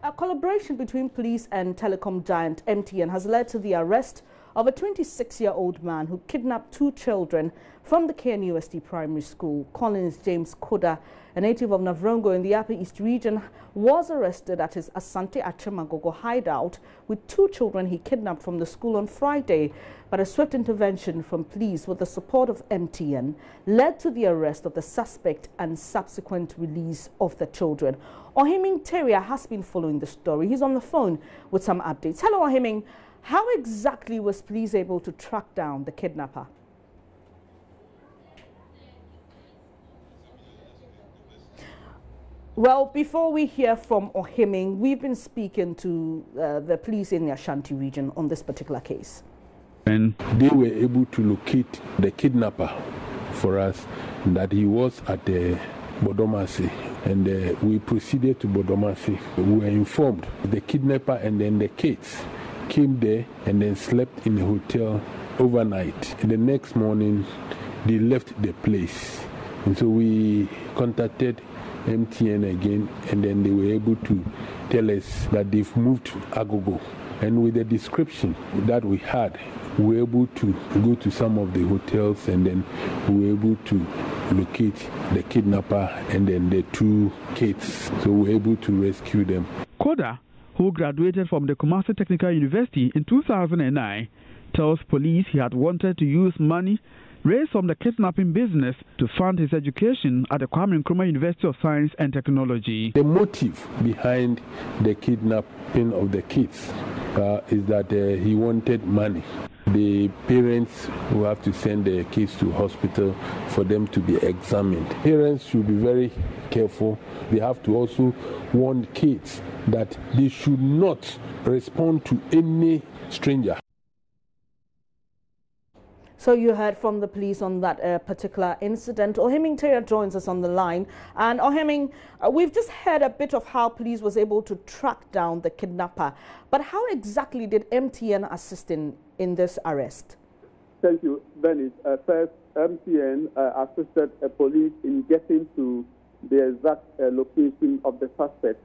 A collaboration between police and telecom giant MTN has led to the arrest of a 26-year-old man who kidnapped 2 children from the KNUST primary school. Collins James Koda, a native of Navrongo in the Upper East region, was arrested at his Asante Achemagogo hideout with 2 children he kidnapped from the school on Friday. But a swift intervention from police with the support of MTN led to the arrest of the suspect and subsequent release of the children. Ohiming Teria has been following the story. He's on the phone with some updates. Hello, Ohiming. How exactly was police able to track down the kidnapper? Well, before we hear from Ohiming, we've been speaking to the police in the Ashanti region on this particular case. And they were able to locate the kidnapper for us, that he was at the Bodomasi, and we proceeded to Bodomasi. We were informed the kidnapper and then the kids came there and then slept in a hotel overnight. And the next morning, they left the place. And so we contacted MTN again, and then they were able to tell us that they've moved to Agogo. And with the description that we had, we were able to go to some of the hotels, and then we were able to locate the kidnapper and then the 2 kids. So we were able to rescue them. Koda, who graduated from the Kumasi Technical University in 2009, tells police he had wanted to use money raised from the kidnapping business to fund his education at the Kwame Nkrumah University of Science and Technology. The motive behind the kidnapping of the kids is that he wanted money. The parents will have to send their kids to hospital for them to be examined. Parents should be very careful. They have to also warn kids that they should not respond to any stranger. So you heard from the police on that particular incident. Ohiming Teria joins us on the line. And Ohiming, we've just heard a bit of how police was able to track down the kidnapper. But how exactly did MTN assist in this arrest? Thank you, Benny. First, MTN assisted police in getting to the exact location of the suspect.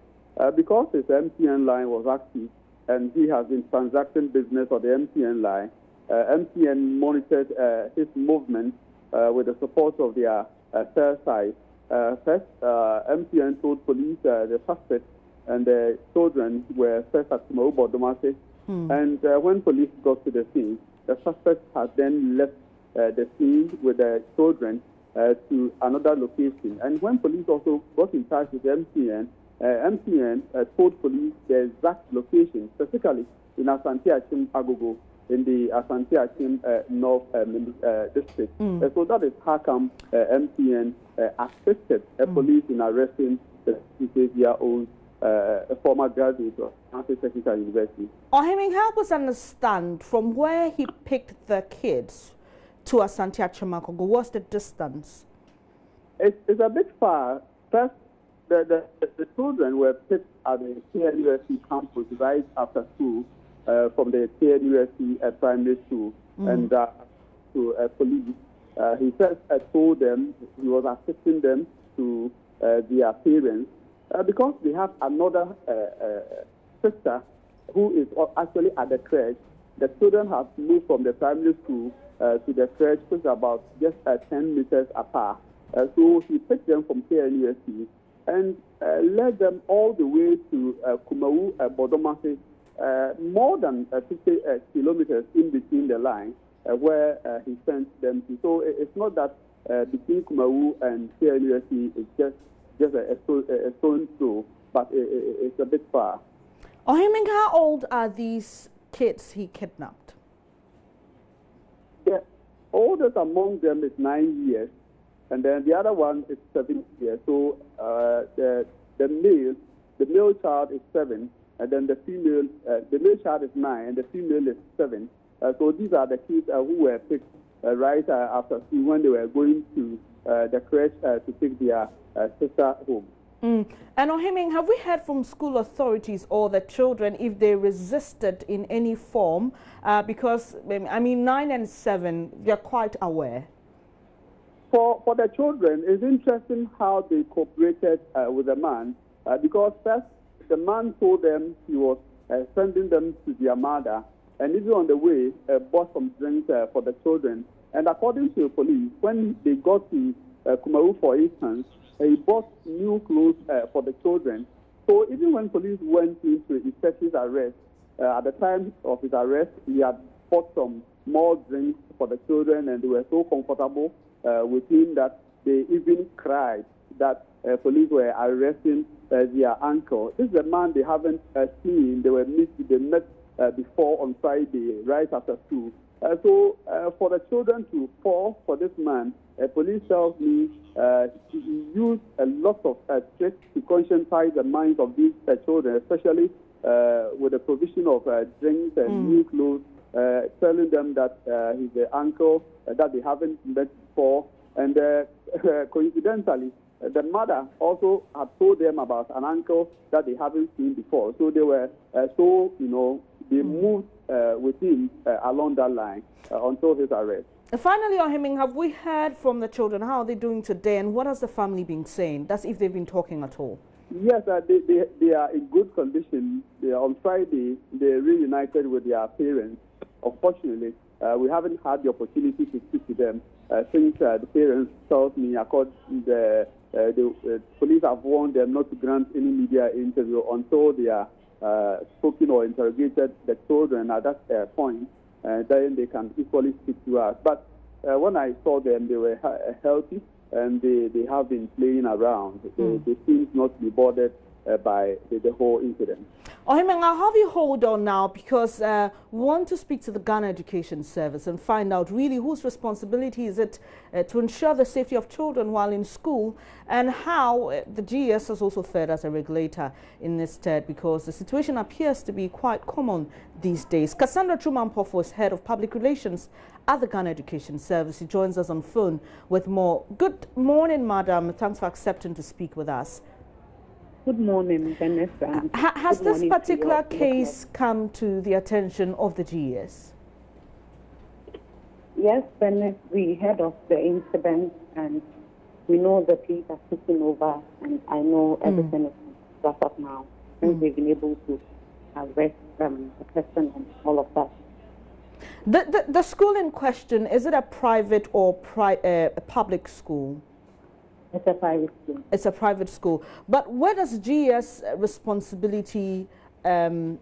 Because his MTN line was active and he has been transacting business on the MTN line, MTN monitored his movement with the support of their cell site. First, MTN told police the suspect and the children were first at Bodomasi. And when police got to the scene, the suspect had then left the scene with the children to another location. And when police also got in touch with MTN, MTN told police the exact location, specifically in Asante Achim Agogo, in the Asante Achim North district. So that is how come MTN assisted police in arresting the 26-year-old former graduate of Kumasi Technical University. Ohiming, help us understand from where he picked the kids to Asante Achemagogo. What's the distance? It's a bit far. First, the children were picked at the KNUST campus right after school. From the KNUST primary school, and to police. He said, told them he was assisting them to their parents because they have another sister who is actually at the crèche. The children have moved from the primary school to the crèche, which is about just 10 meters apart. So he picked them from KNUST and led them all the way to Kumawu, Bodomasi, more than 50 kilometers in between the line where he sent them to. So it's not that between Kumawu and KNUST it's just a stone throw, but it's a bit far. Ohiming, how old are these kids he kidnapped? The oldest among them is 9 years, and then the other one is 7 years. So the male child is 7. And then the male child is 9 and the female is 7. So these are the kids who were picked right after school when they were going to the crèche to take their sister home. And Ohiming, have we heard from school authorities or the children if they resisted in any form? Because, I mean, 9 and 7, they're quite aware. For the children, it's interesting how they cooperated with the man because first, the man told them he was sending them to their mother, and even on the way, bought some drinks for the children. And according to the police, when they got to Kumaru, for instance, he bought new clothes for the children. So even when police went into effect his arrest, at the time of his arrest, he had bought some more drinks for the children, and they were so comfortable with him that they even cried that police were arresting their uncle. This is a man they haven't seen. They met before on Friday, right after school. So for the children to fall for this man, police tells me he used a lot of tricks to conscientize the minds of these children, especially with the provision of drinks and new clothes, telling them that he's the uncle that they haven't met before. And coincidentally, the mother also had told them about an uncle that they haven't seen before. So they were they moved with him along that line until his arrest. Finally, Ohiming, have we heard from the children? How are they doing today, and what has the family been saying? That's if they've been talking at all. Yes, they are in good condition. On Friday, they reunited with their parents. Unfortunately, we haven't had the opportunity to speak to them since the parents told me, according the police have warned them not to grant any media interview until they are spoken or interrogated the children at that point. Then they can equally speak to us. But when I saw them, they were healthy, and they have been playing around. They seem not to be bothered by the whole incident. Ohimeng, I'll have you hold on now, because we want to speak to the Ghana Education Service and find out really whose responsibility is it to ensure the safety of children while in school, and how the GES has also fared as a regulator in this stead, because the situation appears to be quite common these days. Cassandra Truman-Poffo is Head of Public Relations at the Ghana Education Service. She joins us on phone with more. Good morning, madam. Thanks for accepting to speak with us. Good morning, Vanessa. Has this particular case come to the attention of the GES? Yes, Vanessa, we heard of the incident, and we know the police are taking over, and I know everything is wrapped up now, since they've been able to arrest the person and all of that. The school in question, is it a private or a public school? It's a private school. It's a private school. But where does GES responsibility end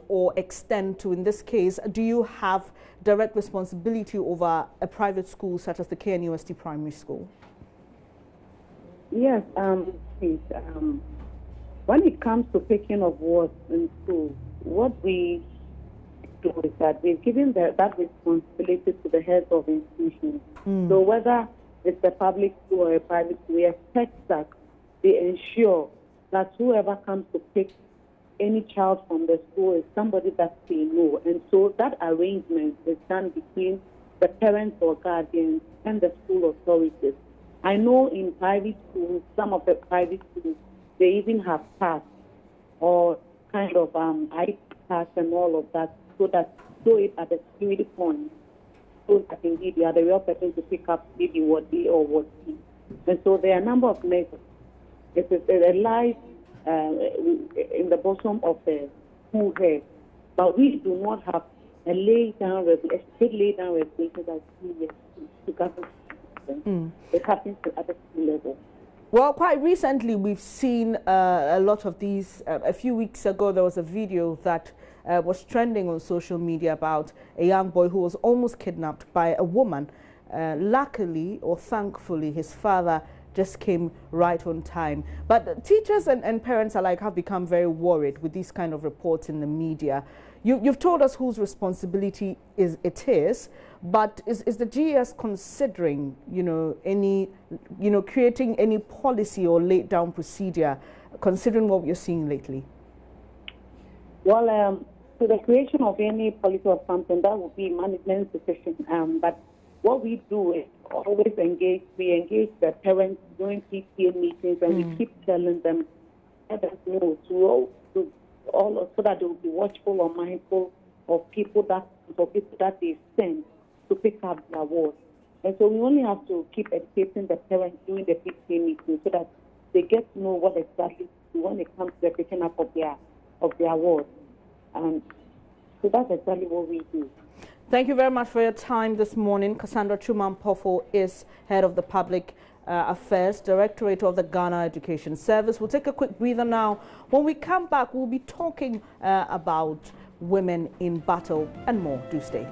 or extend to? In this case, do you have direct responsibility over a private school such as the KNUST Primary School? Yes, please. When it comes to taking of wards in school, what we do is that we've given that responsibility to the heads of institutions. So whether it's a public school or a private school, we expect that they ensure that whoever comes to pick any child from the school is somebody that they know. And so that arrangement is done between the parents or guardians and the school authorities. I know in private schools, some of the private schools, they even have tasks or kind of ID tasks and all of that, so it at the security point, so that indeed they are the real person to pick up maybe what A or what B. And so there are a number of measures. It is a life in the bottom of the school head, but we do not have a laid-down regulation that to govern. It happens at the school level. Well, quite recently we've seen a lot of these. A few weeks ago there was a video that was trending on social media about a young boy who was almost kidnapped by a woman. Luckily or thankfully, his father just came right on time. But teachers and parents alike have become very worried with these kind of reports in the media. You've told us whose responsibility it is, but is the GES considering, creating any policy or laid down procedure, considering what we're seeing lately? Well, so the creation of any policy or something, that would be management decision. But what we do is always engage the parents during PTA meetings, and we keep telling them, let us know so that they will be watchful or mindful of people that they send to pick up their wards. And so we only have to keep educating the parents during the PTA meeting so that they get to know what exactly when it comes to the picking their wards. And so that's exactly what we do. Thank you very much for your time this morning. Cassandra Chuman-Poffo is head of the Public Affairs Directorate of the Ghana Education Service. We'll take a quick breather now. When we come back, we'll be talking about women in battle and more. Do stay.